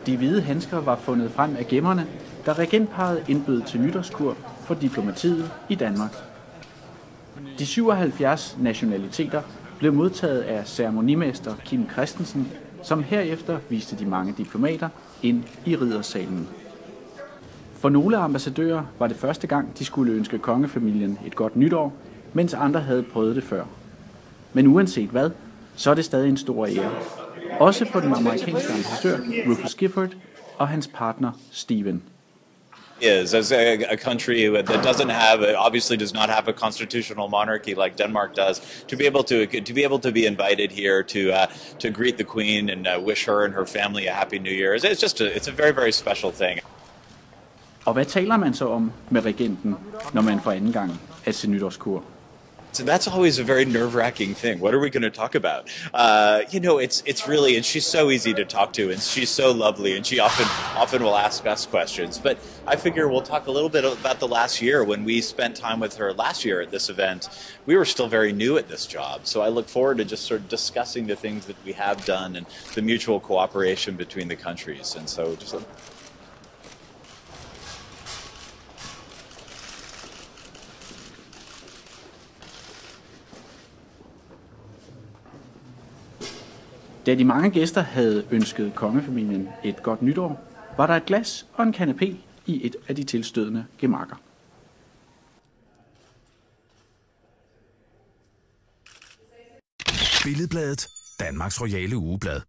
De hvide handsker var fundet frem af gemmerne, da regentparret indbød til nytårskur for diplomatiet i Danmark. De 77 nationaliteter blev modtaget af ceremonimester Kim Christensen, som herefter viste de mange diplomater ind i riddersalen. For nogle ambassadører var det første gang, de skulle ønske kongefamilien et godt nytår, mens andre havde prøvet det før. Men uanset hvad, så er det stadig en stor ære. Også for den amerikanske ambassadør Rufus Gifford og hans partner Stephen. Is as a country that obviously does not have a constitutional monarchy like Denmark does, to be able to be invited here to greet the Queen and wish her and her family a happy New Year. It's a very, very special thing. Og hvad taler man så om med regenten, når man for anden gang er til nytårskur? So that's always a very nerve-wracking thing. What are we going to talk about? It's really, and she's so easy to talk to, and she's so lovely, and she often will ask us questions. But I figure we'll talk a little bit about the last year. When we spent time with her last year at this event, we were still very new at this job. So I look forward to just sort of discussing the things that we have done and the mutual cooperation between the countries. And so just Da de mange gæster havde ønsket kongefamilien et godt nytår, var der et glas og en kanapé i et af de tilstødende gemakker. Billedbladet, Danmarks royale ugeblad.